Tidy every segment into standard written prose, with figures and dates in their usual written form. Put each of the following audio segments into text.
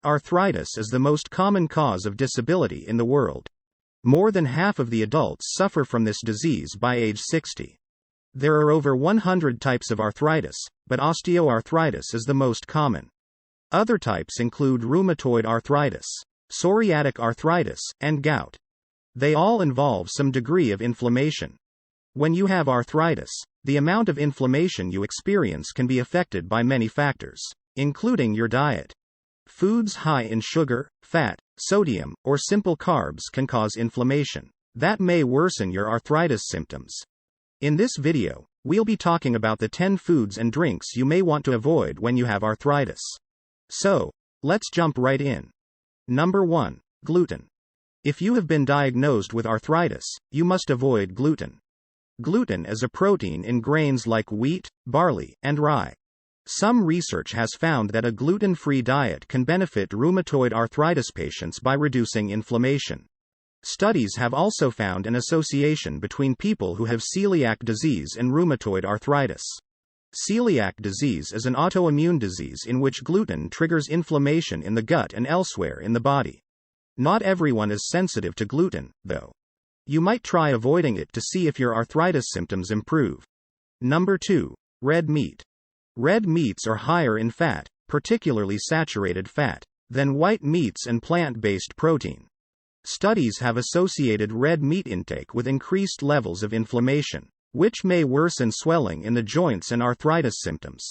Arthritis is the most common cause of disability in the world. More than half of the adults suffer from this disease by age 60. There are over 100 types of arthritis, but osteoarthritis is the most common. Other types include rheumatoid arthritis, psoriatic arthritis, and gout. They all involve some degree of inflammation. When you have arthritis, the amount of inflammation you experience can be affected by many factors, including your diet. Foods high in sugar, fat, sodium, or simple carbs can cause inflammation that may worsen your arthritis symptoms. In this video, we'll be talking about the 10 foods and drinks you may want to avoid when you have arthritis. So, let's jump right in. Number 1. Gluten. If you have been diagnosed with arthritis, you must avoid gluten. Gluten is a protein in grains like wheat, barley, and rye. Some research has found that a gluten-free diet can benefit rheumatoid arthritis patients by reducing inflammation. Studies have also found an association between people who have celiac disease and rheumatoid arthritis. Celiac disease is an autoimmune disease in which gluten triggers inflammation in the gut and elsewhere in the body. Not everyone is sensitive to gluten, though. You might try avoiding it to see if your arthritis symptoms improve. Number 2. Red meat. Red meats are higher in fat, particularly saturated fat, than white meats and plant-based protein. Studies have associated red meat intake with increased levels of inflammation, which may worsen swelling in the joints and arthritis symptoms.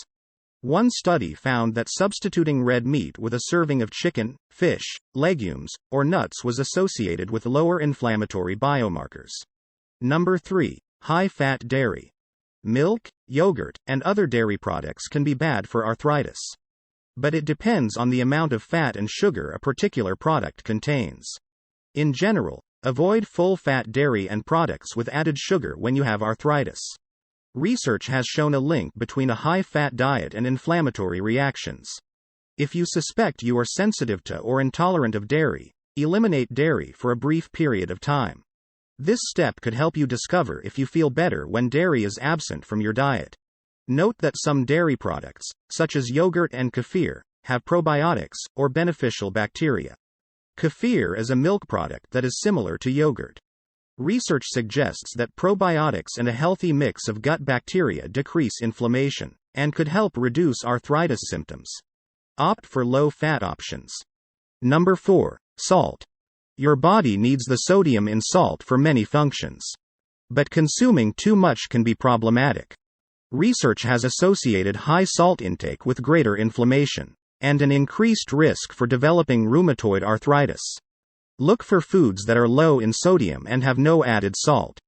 One study found that substituting red meat with a serving of chicken, fish, legumes, or nuts was associated with lower inflammatory biomarkers. Number 3. High-fat dairy. Milk, yogurt, and other dairy products can be bad for arthritis. But it depends on the amount of fat and sugar a particular product contains. In general, avoid full-fat dairy and products with added sugar when you have arthritis. Research has shown a link between a high-fat diet and inflammatory reactions. If you suspect you are sensitive to or intolerant of dairy, eliminate dairy for a brief period of time. This step could help you discover if you feel better when dairy is absent from your diet. Note that some dairy products, such as yogurt and kefir, have probiotics, or beneficial bacteria. Kefir is a milk product that is similar to yogurt. Research suggests that probiotics and a healthy mix of gut bacteria decrease inflammation, and could help reduce arthritis symptoms. Opt for low-fat options. Number 4. Salt. Your body needs the sodium in salt for many functions. But consuming too much can be problematic. Research has associated high salt intake with greater inflammation, and an increased risk for developing rheumatoid arthritis. Look for foods that are low in sodium and have no added salt.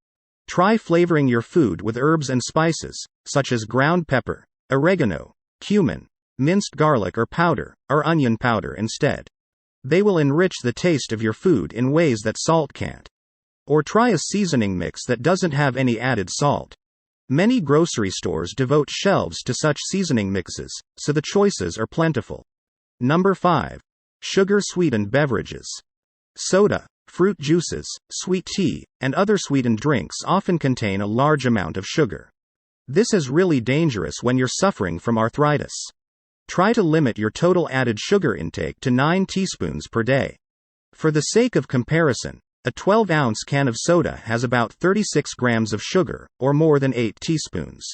Try flavoring your food with herbs and spices, such as ground pepper, oregano, cumin, minced garlic or onion powder instead. They will enrich the taste of your food in ways that salt can't. Or try a seasoning mix that doesn't have any added salt. Many grocery stores devote shelves to such seasoning mixes, so the choices are plentiful. Number 5. Sugar-sweetened beverages. Soda, fruit juices, sweet tea, and other sweetened drinks often contain a large amount of sugar. This is really dangerous when you're suffering from arthritis. Try to limit your total added sugar intake to 9 teaspoons per day. For the sake of comparison, a 12-ounce can of soda has about 36 grams of sugar, or more than 8 teaspoons.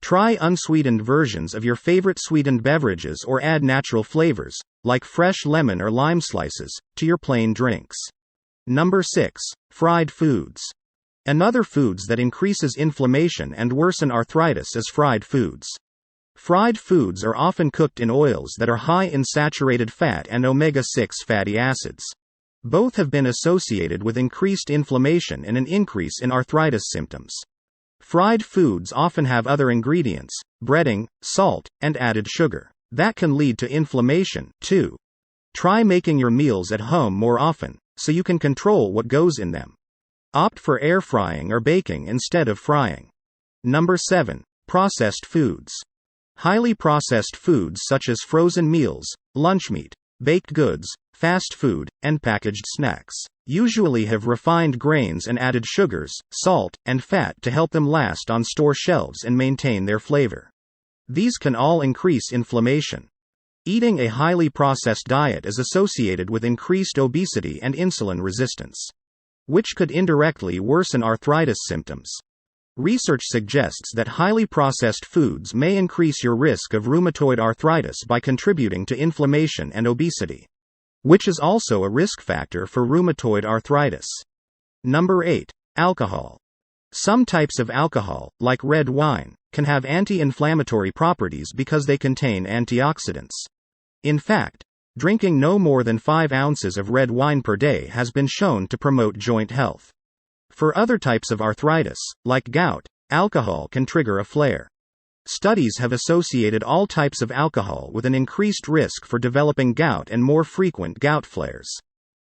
Try unsweetened versions of your favorite sweetened beverages or add natural flavors, like fresh lemon or lime slices, to your plain drinks. Number 6. Fried foods. Another foods that increases inflammation and worsen arthritis is fried foods. Fried foods are often cooked in oils that are high in saturated fat and omega-6 fatty acids. Both have been associated with increased inflammation and an increase in arthritis symptoms. Fried foods often have other ingredients, breading, salt, and added sugar. That can lead to inflammation, too. Try making your meals at home more often, so you can control what goes in them. Opt for air frying or baking instead of frying. Number 7. Processed foods. Highly processed foods such as frozen meals, lunch meat, baked goods, fast food, and packaged snacks usually have refined grains and added sugars, salt, and fat to help them last on store shelves and maintain their flavor. These can all increase inflammation. Eating a highly processed diet is associated with increased obesity and insulin resistance, which could indirectly worsen arthritis symptoms. Research suggests that highly processed foods may increase your risk of rheumatoid arthritis by contributing to inflammation and obesity, which is also a risk factor for rheumatoid arthritis. Number 8. Alcohol. Some types of alcohol, like red wine, can have anti-inflammatory properties because they contain antioxidants. In fact, drinking no more than 5 ounces of red wine per day has been shown to promote joint health. For other types of arthritis, like gout, alcohol can trigger a flare. Studies have associated all types of alcohol with an increased risk for developing gout and more frequent gout flares.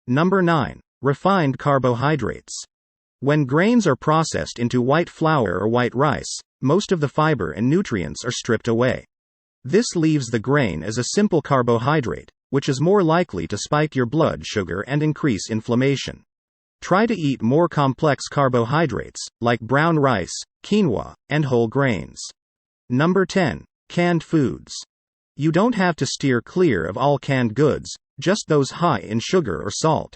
Number 9. Refined carbohydrates. When grains are processed into white flour or white rice, most of the fiber and nutrients are stripped away. This leaves the grain as a simple carbohydrate, which is more likely to spike your blood sugar and increase inflammation. Try to eat more complex carbohydrates, like brown rice, quinoa, and whole grains. Number 10. Canned foods. You don't have to steer clear of all canned goods, just those high in sugar or salt.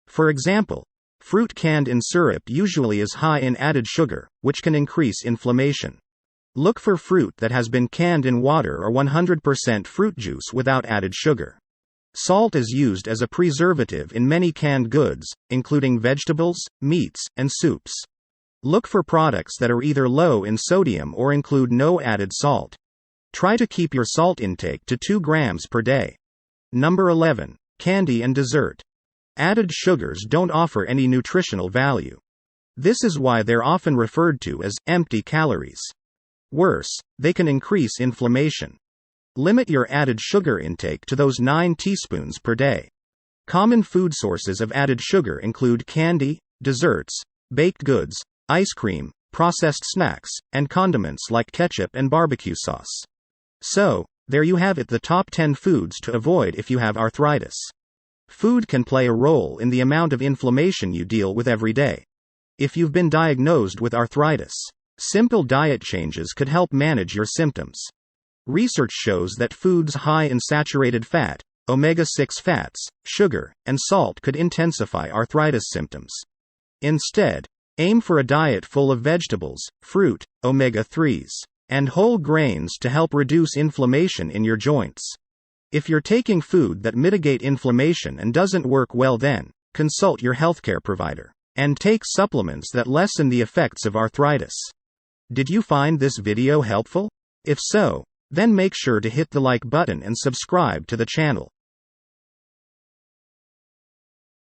For example, fruit canned in syrup usually is high in added sugar, which can increase inflammation. Look for fruit that has been canned in water or 100% fruit juice without added sugar. Salt is used as a preservative in many canned goods, including vegetables, meats, and soups. Look for products that are either low in sodium or include no added salt. Try to keep your salt intake to 2 grams per day. Number 11. Candy and dessert. Added sugars don't offer any nutritional value. This is why they're often referred to as empty calories. Worse, they can increase inflammation. Limit your added sugar intake to those 9 teaspoons per day. Common food sources of added sugar include candy, desserts, baked goods, ice cream, processed snacks, and condiments like ketchup and barbecue sauce. So, there you have it, the top 10 foods to avoid if you have arthritis. Food can play a role in the amount of inflammation you deal with every day. If you've been diagnosed with arthritis, simple diet changes could help manage your symptoms. Research shows that foods high in saturated fat, omega-6 fats, sugar, and salt could intensify arthritis symptoms. Instead, aim for a diet full of vegetables, fruit, omega-3s, and whole grains to help reduce inflammation in your joints. If you're taking food that mitigate inflammation and doesn't work well, then consult your healthcare provider and take supplements that lessen the effects of arthritis. Did you find this video helpful? If so, then make sure to hit the like button and subscribe to the channel.